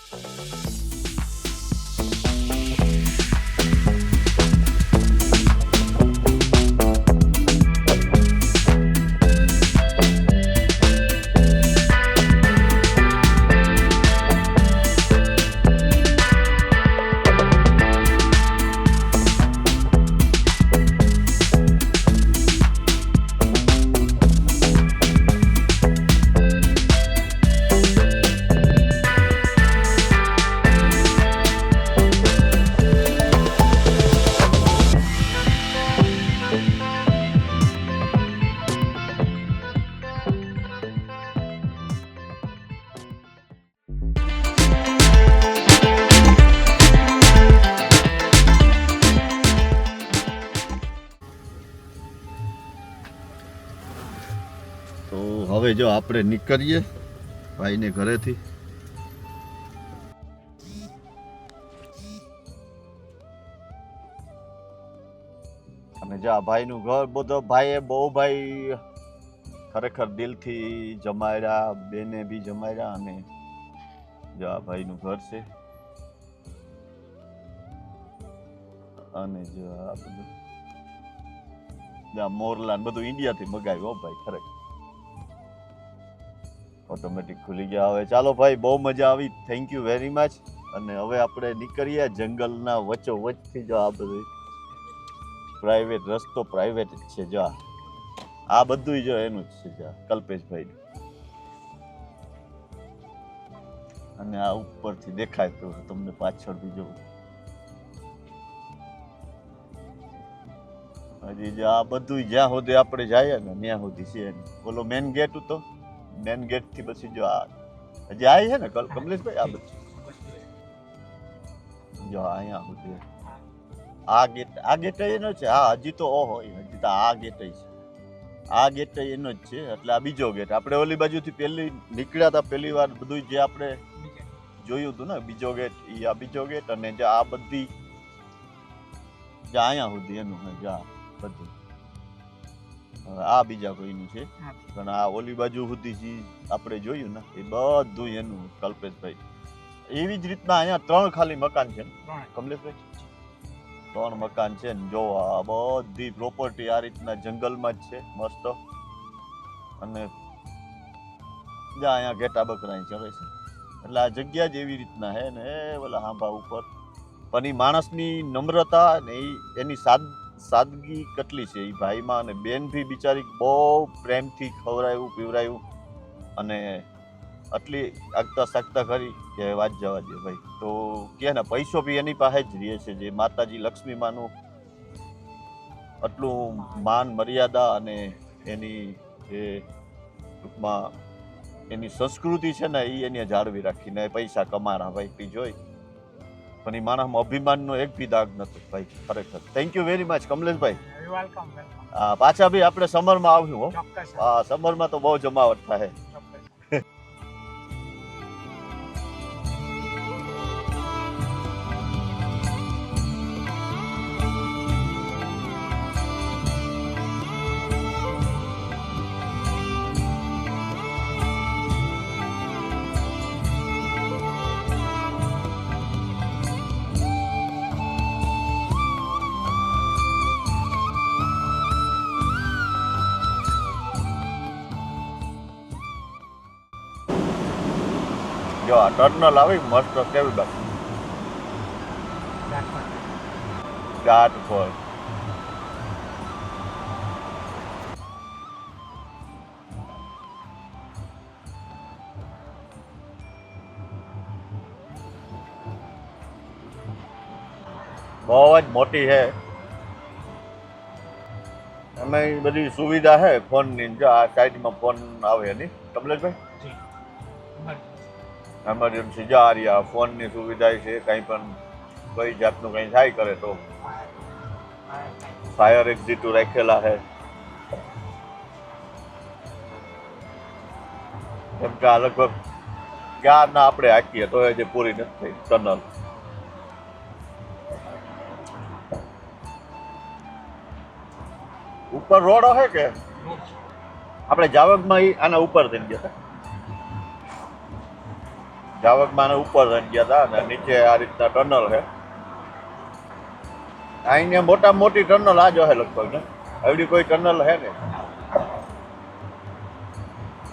તો હવે જો આપણે નીકળીએ ભાઈને ઘરેથી. અને જો આ ભાઈનું ઘર બધો ભાઈએ બહુ ભાઈ ખરેખર દિલથી જમાડ્યા, બેને બી જમાડ્યા. અને જો આ ભાઈનું ઘર છે. અને જો આ બધું મોરલા બધું ઇન્ડિયાથી મગાવ્યું હો ભાઈ. ખરેખર ઓટોમેટિક ખુલી ગયા. હવે ચાલો ભાઈ, બહુ મજા આવી, થેન્ક યુ વેરી મચ. અને હવે આપણે નીકળીએ જંગલના વચ્ચોવચ્ચથી. જો આ બધું પ્રાઇવેટ રસ્તો, પ્રાઇવેટ જ છે. જો આ બધું જો એનું જ છે, જો કલ્પેશભાઈ. અને આ ઉપરથી દેખાય તો તમને પાછળ બીજો હજી જો આ બધું જ્યાં સુધી આપણે જઈએ ને ત્યાં સુધી છે. બોલો મેન ગેટ તો મેન ગેટ થી પછી જો આ હજી આ છે ને કમલેશભાઈ, આ બધું જો અહીંયા સુધી આ ગેટ એનો છે. હા હજી તો ઓહો, હજી તો આ ગેટ છે. આ ગેટ એનો જ છે. એટલે આ બીજો ગેટ. આપણે ઓલી બાજુથી પહેલી નીકળ્યા હતા પહેલી વાર, બધું જે આપણે જોયું હતું ને બીજો ગેટ, એ આ બીજો ગેટ. અને જે આ બધી અહીંયા સુધી એનું છે. જો બધું આ બીજા કોઈનું છે. પણ આ ઓલી બાજુ સુધી આપણે જોયું ને એ બધું એનું કલ્પેશભાઈ. એવી જ રીતના અહીંયા 3 ખાલી મકાન છે કમલેશભાઈ. 3 મકાન છે ને જો આ બધી પ્રોપર્ટી આ રીતના જંગલમાં જ છે મસ્ત. અને અહીંયા ઘેટા બકરા ચરે છે. એટલે આ જગ્યા જ એવી રીતના હે ને ઓલા હાંભા ઉપર. પણ એ માણસની નમ્રતા ને એની સાદગી કેટલી છે એ ભાઈમાં. અને બેન ભી બિચારી બહુ પ્રેમથી ખવડાવ્યું પીવડાવ્યું. અને આટલી આગતા સાગતા કરી કે વાત જવા દે ભાઈ. તો કે ને પૈસો બી એની પાસે જ રહે છે. જે માતાજી લક્ષ્મી માનું આટલું માન મર્યાદા અને એની જે ટૂંકમાં એની સંસ્કૃતિ છે ને એ એને જાળવી રાખીને પૈસા કમાણા ભાઈ પી જોઈ. પણ એ માણસમાં અભિમાનનો એક બી દાગ નતો ભાઈ. ખરેખર થેન્ક યુ વેરી મચ કમલેશભાઈ. હા પાછા બી આપણે સમરમાં આવ્યું હો. હા સમરમાં તો બહુ જમાવટ થાય. જો આ ટર્નલ આવી મસ્ત કેવી બાકી ઘાટ પર. બહુ જ મોટી છે. એમાં બધી સુવિધા છે ફોનની. જો આ સાઈડમાં ફોન આવે નહીં કમલેશભાઈ. એમરજન્સી જા રહ્યા ફોનની સુવિધા છે. કંઈ પણ કોઈ જાતનું કંઈ થાય કરે તો ફાયર એક્ઝિટ રાખેલા છે. કેમ કે આ લગભગ ક્યાં ના આપણે હાકીએ તો એ જે પૂરી નથી થઈ ટનલ. ઉપર રોડ હશે કે આપણે જાવકમાં આના ઉપર થઈને ગયા હતા. જાવકમાં ઉપર રહીને ગયા હતા અને નીચે આ રીતના ટનલ છે. અહીંયા મોટામાં મોટી ટનલ આ જ હશે લગભગ ને, એવડી કોઈ ટનલ હે ને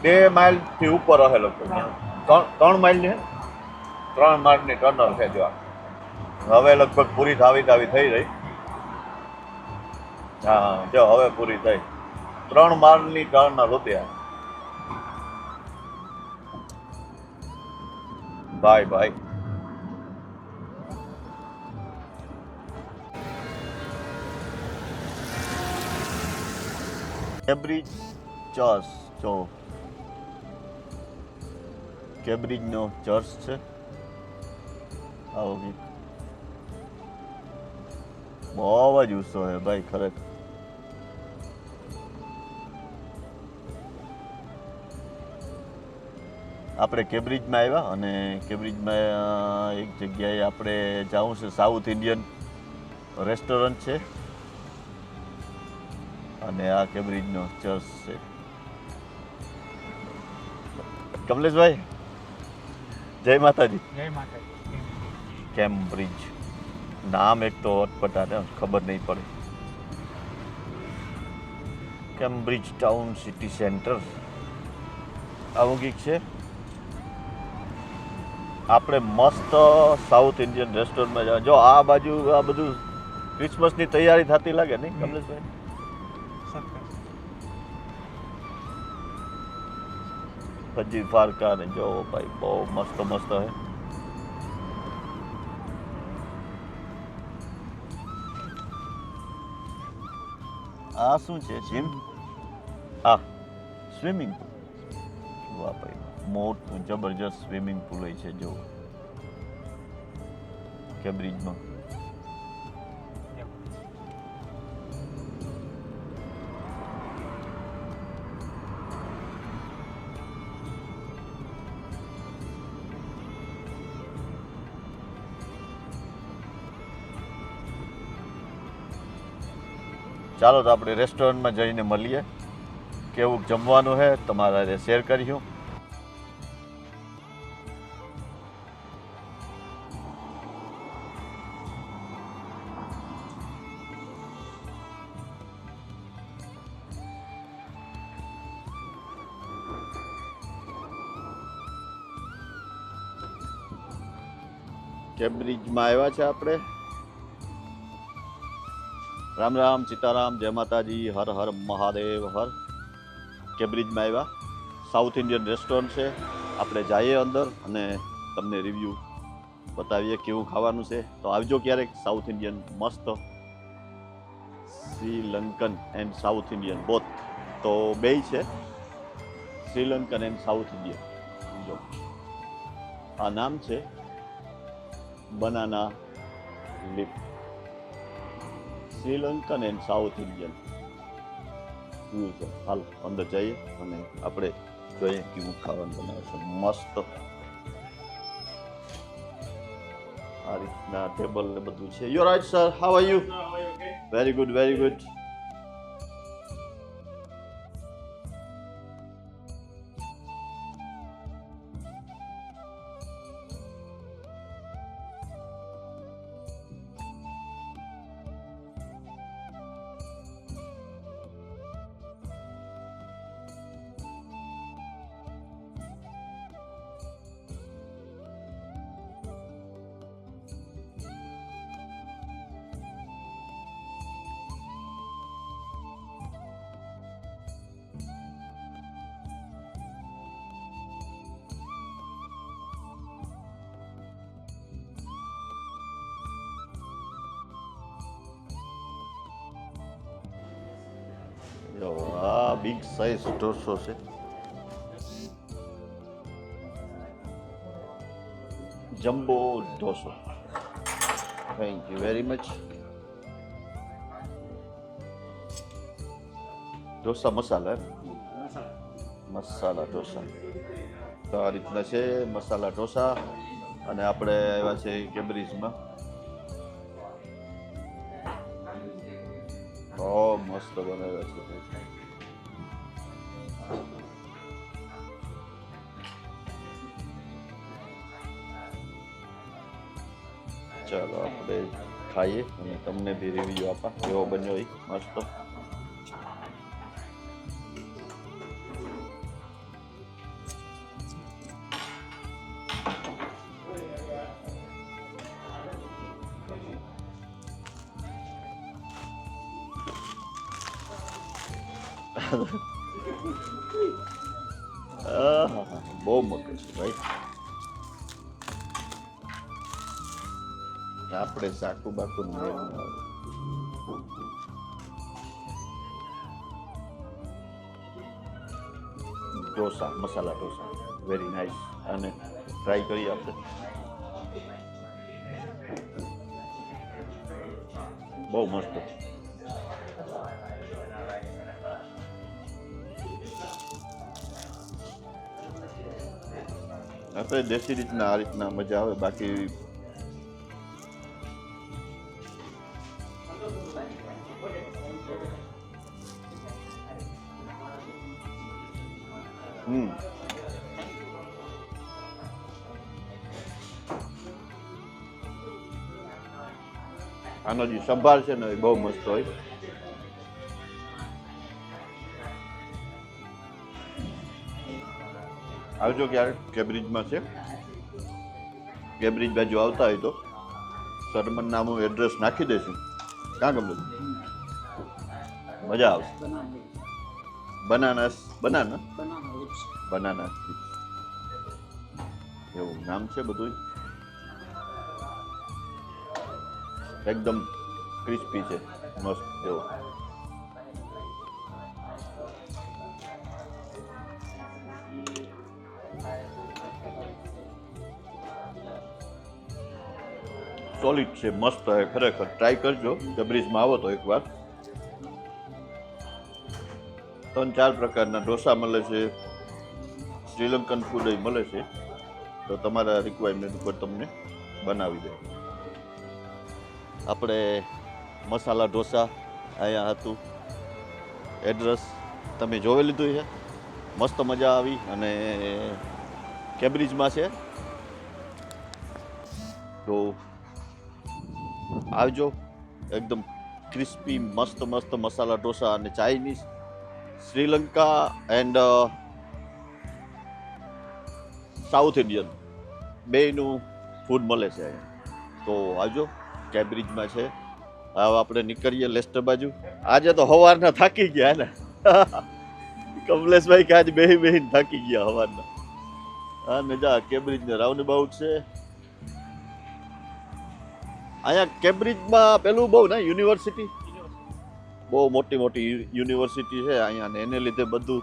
2 માઇલથી ઉપર હશે લગભગ, 3 માઇલની હે, 3 માઇલની ટનલ છે. જો હવે લગભગ પૂરી થાવી થઈ રહી. હા જો હવે પૂરી થઈ, 3 માળની ટનલ હતી આ. ભાઈ કેમ્બ્રિજ ચર્ચ, જો કેમ્બ્રિજનો ચર્ચ છે આવો કંઈક. બહુ જ ઉત્સવ છે ભાઈ ખરેખર. આપણે કેમ્બ્રિજમાં આવ્યા અને કેમ્બ્રિજમાં એક જગ્યાએ આપણે જવું છે, સાઉથ ઇન્ડિયન રેસ્ટોરન્ટ છે અને આ કેમ્બ્રિજનો ચર્ચ છે. કમલેશભાઈ જય માતાજી. જય માતાજી. કેમ્બ્રિજ નામ એક તો અટપટા ને ખબર નહીં પડે. કેમ્બ્રિજ ટાઉન સિટી સેન્ટર આવું કંઈક છે. આપણે મસ્ત સાઉથ ઇન્ડિયન રેસ્ટોરન્ટમાં જવા. જો આ બાજુ આ બધું ક્રિસમસની તૈયારી થતી લાગે નહીં કમલેશભાઈ? ફજી ફારકા ને જો ભાઈ બહુ મસ્ત હે. આ શું છે? જીમ? આ સ્વિમિંગ પુલ. વાહ ભાઈ, મોટું જબરજસ્ત સ્વિમિંગ પુલ છે જો કેમ્બ્રિજમાં. ચાલો તો આપણે રેસ્ટોરન્ટમાં જઈને મળીએ. કેવું જમવાનું છે તમારા શેર કર્યું. કેમ્બ્રિજમાં આવ્યા છે આપણે. રામ રામ, સીતારામ, જય માતાજી, હર હર મહાદેવ હર. કેમ્બ્રિજમાં આવ્યા, સાઉથ ઇન્ડિયન રેસ્ટોરન્ટ છે. આપણે જઈએ અંદર અને તમને રિવ્યૂ બતાવીએ કેવું ખાવાનું છે. તો આવજો ક્યારેક. સાઉથ ઇન્ડિયન મસ્ત, Sri Lankan and south Indian both, તો બેય છે, શ્રીલંકન એન્ડ સાઉથ ઇન્ડિયન. જો આ નામ છે banana leaf. Sri Lankan and south Indian view છે. હાલ અંદર જઈએ અને આપણે જોઈએ કેવું ખાવાનું બનાવે છે. મસ્ત આ રીતના ટેબલ ને બધું છે. You right sir, how are you? Very good, very good. જો આ બિગ સાઇઝ ઢોસો છે. જમ્બો ઢોસો. Thank you very much. Dosa masala, masala dosa તો આ રીતના છે. મસાલા ઢોસા. અને આપણે આવ્યા છે કેમ્બ્રિજમાં. બહુ મસ્ત બનાવ્યા છે. ચાલો આપણે ખાઈએ અને તમને બી રિવ્યુ આપા કેવો બન્યો એ મસ્ત. બહુ મોટું છે ભાઈ. આપણે ચાકુ Baku dosa, masala dosa very nice. અને ટ્રાય કરીએ આપણે. બહુ મસ્ત. આપણે દેશી રીતના આ રીતના મજા આવે. બાકી આનો જે સંભાર છે ને એ બહુ મસ્ત હોય. આવજો ક્યારેક કેબ્રિજમાં છે. કેબ્રિજ બાજુ આવતા હોય તો સરમન નામનું એડ્રેસ નાખી દઈશું. ક્યાં ગમે મજા આવશે. બનાના એવું નામ છે બધું. એકદમ ક્રિસ્પી છે, મસ્ત એવો. સોલિડ છે, મસ્ત છે ખરેખર. ટ્રાય કરજો કેબ્રિજમાં આવો તો એકવાર. 3-4 પ્રકારના ઢોસા મળે છે, શ્રીલંકન ફૂડ મળે છે. તો તમારા રિક્વાયરમેન્ટ ઉપર તમને બનાવી દે. આપણે મસાલા ઢોસા અહીંયા હતું. એડ્રેસ તમે જોઈ લીધું છે. મસ્ત મજા આવી. અને કેબ્રિજમાં છે તો આવજો. એકદમ ક્રિસ્પી મસ્ત મસાલા ઢોસા અને Chinese, Sri Lanka and south Indian બેયનું ફૂડ મળે છે અહીંયા. તો આવજો. કેબ્રિજમાં છે. હવે આપણે નીકળીએ લેસ્ટર બાજુ. આજે તો સવારના થાકી ગયા ને કમલેશભાઈ કે આજે બેહીને થાકી ગયા સવારના. હા ને જા કેબ્રિજને રાઉન્ડ અબાઉટ છે અહીંયા. કેબ્રિજમાં પેલું બહુ ને યુનિવર્સિટી, બહુ મોટી યુનિવર્સિટી છે અહીંયા ને એને લીધે બધું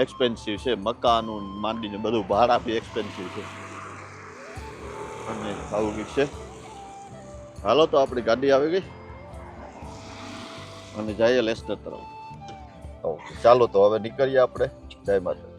એક્સપેન્સિવ છે. મકાનું માંડીને બધું ભાડા બી એક્સપેન્સિવ છે. અને આવું કંઈક છે. હાલો તો આપણી ગાડી આવી ગઈ અને જઈએ લેસ્ટર તરફ. ચાલો તો હવે નીકળીએ આપણે. જય માતા.